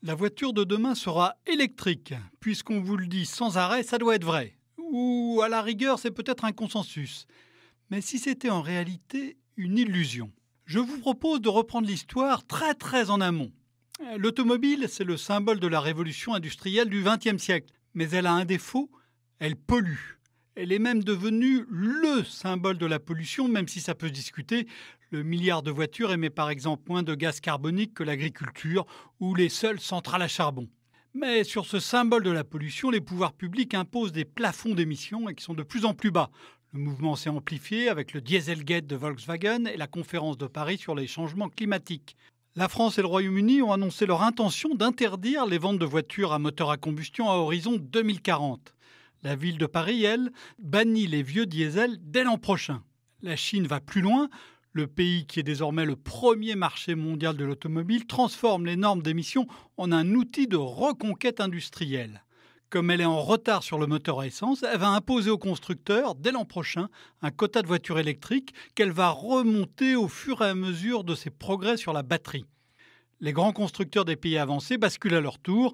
La voiture de demain sera électrique. Puisqu'on vous le dit sans arrêt, ça doit être vrai. Ou à la rigueur, c'est peut-être un consensus. Mais si c'était en réalité une illusion? Je vous propose de reprendre l'histoire très en amont. L'automobile, c'est le symbole de la révolution industrielle du XXe siècle. Mais elle a un défaut, elle pollue. Elle est même devenue le symbole de la pollution, même si ça peut se discuter. Le milliard de voitures émet par exemple moins de gaz carbonique que l'agriculture ou les seules centrales à charbon. Mais sur ce symbole de la pollution, les pouvoirs publics imposent des plafonds d'émissions et qui sont de plus en plus bas. Le mouvement s'est amplifié avec le Dieselgate de Volkswagen et la conférence de Paris sur les changements climatiques. La France et le Royaume-Uni ont annoncé leur intention d'interdire les ventes de voitures à moteur à combustion à horizon 2040. La ville de Paris, elle, bannit les vieux diesels dès l'an prochain. La Chine va plus loin. Le pays, qui est désormais le premier marché mondial de l'automobile, transforme les normes d'émission en un outil de reconquête industrielle. Comme elle est en retard sur le moteur à essence, elle va imposer aux constructeurs, dès l'an prochain, un quota de voitures électriques qu'elle va remonter au fur et à mesure de ses progrès sur la batterie. Les grands constructeurs des pays avancés basculent à leur tour.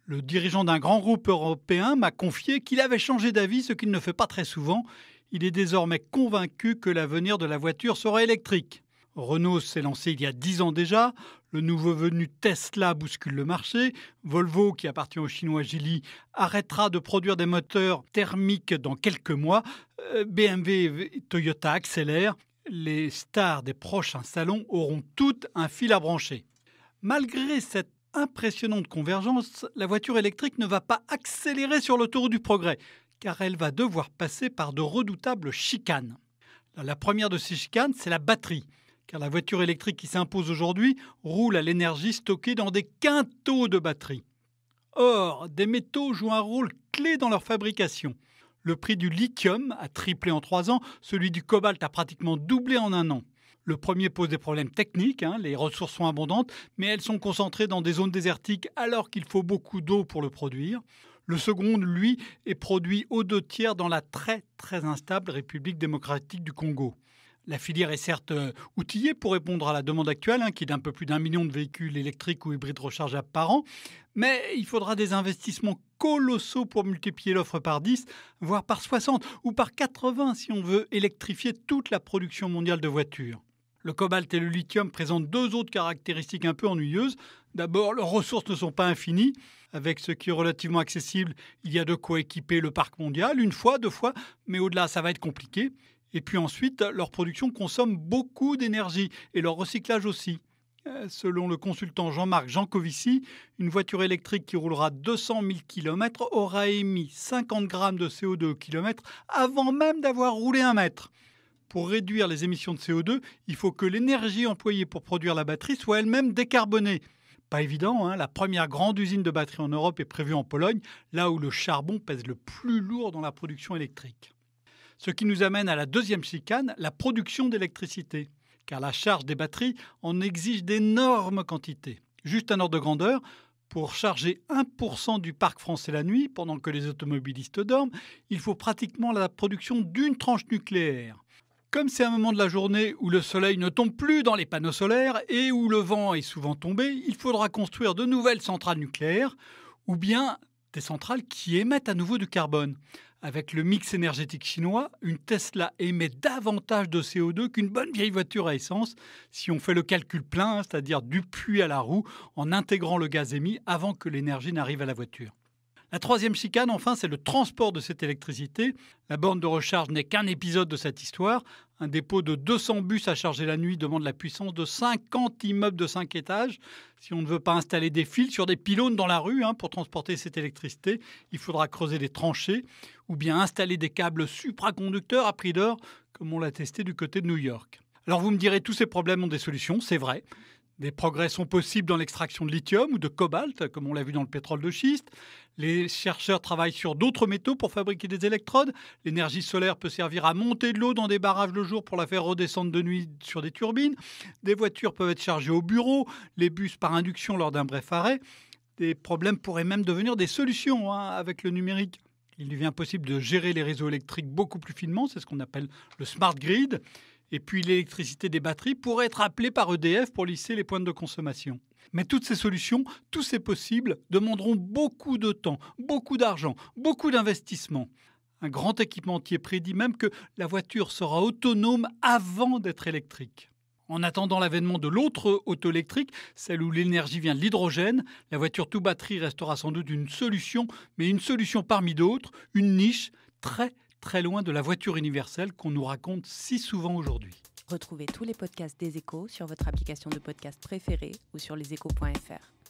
Le dirigeant d'un grand groupe européen m'a confié qu'il avait changé d'avis, ce qu'il ne fait pas très souvent. Il est désormais convaincu que l'avenir de la voiture sera électrique. Renault s'est lancé il y a 10 ans déjà. Le nouveau venu Tesla bouscule le marché. Volvo, qui appartient au chinois Geely, arrêtera de produire des moteurs thermiques dans quelques mois. BMW et Toyota accélèrent. Les stars des prochains salons auront toutes un fil à brancher. Malgré cette impressionnante convergence, la voiture électrique ne va pas accélérer sur l'autoroute du progrès, car elle va devoir passer par de redoutables chicanes. La première de ces chicanes, c'est la batterie, car la voiture électrique qui s'impose aujourd'hui roule à l'énergie stockée dans des quintaux de batterie. Or, des métaux jouent un rôle clé dans leur fabrication. Le prix du lithium a triplé en 3 ans, celui du cobalt a pratiquement doublé en 1 an. Le premier pose des problèmes techniques, les ressources sont abondantes, mais elles sont concentrées dans des zones désertiques alors qu'il faut beaucoup d'eau pour le produire. Le second, lui, est produit aux 2/3 dans la très instable République démocratique du Congo. La filière est certes outillée pour répondre à la demande actuelle, qui est d'un peu plus d'1 million de véhicules électriques ou hybrides rechargeables par an, mais il faudra des investissements colossaux pour multiplier l'offre par 10, voire par 60 ou par 80 si on veut électrifier toute la production mondiale de voitures. Le cobalt et le lithium présentent 2 autres caractéristiques un peu ennuyeuses. D'abord, leurs ressources ne sont pas infinies. Avec ce qui est relativement accessible, il y a de quoi équiper le parc mondial, 1 fois, 2 fois, mais au-delà, ça va être compliqué. Et puis ensuite, leur production consomme beaucoup d'énergie et leur recyclage aussi. Selon le consultant Jean-Marc Jancovici, une voiture électrique qui roulera 200 000 km aura émis 50 grammes de CO2 au kilomètre avant même d'avoir roulé 1 mètre. Pour réduire les émissions de CO2, il faut que l'énergie employée pour produire la batterie soit elle-même décarbonée. Pas évident, la première grande usine de batterie en Europe est prévue en Pologne, là où le charbon pèse le plus lourd dans la production électrique. Ce qui nous amène à la deuxième chicane, la production d'électricité. Car la charge des batteries en exige d'énormes quantités. Juste un ordre de grandeur, pour charger 1% du parc français la nuit, pendant que les automobilistes dorment, il faut pratiquement la production d'1 tranche nucléaire. Comme c'est un moment de la journée où le soleil ne tombe plus dans les panneaux solaires et où le vent est souvent tombé, il faudra construire de nouvelles centrales nucléaires ou bien des centrales qui émettent à nouveau du carbone. Avec le mix énergétique chinois, une Tesla émet davantage de CO2 qu'une bonne vieille voiture à essence si on fait le calcul plein, c'est-à-dire du puits à la roue, en intégrant le gaz émis avant que l'énergie n'arrive à la voiture. La troisième chicane, enfin, c'est le transport de cette électricité. La borne de recharge n'est qu'un épisode de cette histoire. Un dépôt de 200 bus à charger la nuit demande la puissance de 50 immeubles de 5 étages. Si on ne veut pas installer des fils sur des pylônes dans la rue pour transporter cette électricité, il faudra creuser des tranchées ou bien installer des câbles supraconducteurs à prix d'or, comme on l'a testé du côté de New York. Alors vous me direz, tous ces problèmes ont des solutions, c'est vrai. Des progrès sont possibles dans l'extraction de lithium ou de cobalt, comme on l'a vu dans le pétrole de schiste. Les chercheurs travaillent sur d'autres métaux pour fabriquer des électrodes. L'énergie solaire peut servir à monter de l'eau dans des barrages le jour pour la faire redescendre de nuit sur des turbines. Des voitures peuvent être chargées au bureau, les bus par induction lors d'un bref arrêt. Des problèmes pourraient même devenir des solutions avec le numérique. Il devient possible de gérer les réseaux électriques beaucoup plus finement, c'est ce qu'on appelle le smart grid. Et puis l'électricité des batteries pourrait être appelée par EDF pour lisser les pointes de consommation. Mais toutes ces solutions, tous ces possibles, demanderont beaucoup de temps, beaucoup d'argent, beaucoup d'investissement. Un grand équipementier prédit même que la voiture sera autonome avant d'être électrique. En attendant l'avènement de l'autre auto électrique, celle où l'énergie vient de l'hydrogène, la voiture tout batterie restera sans doute une solution, mais une solution parmi d'autres, une niche très loin de la voiture universelle qu'on nous raconte si souvent aujourd'hui. Retrouvez tous les podcasts des Échos sur votre application de podcast préférée ou sur leséchos.fr.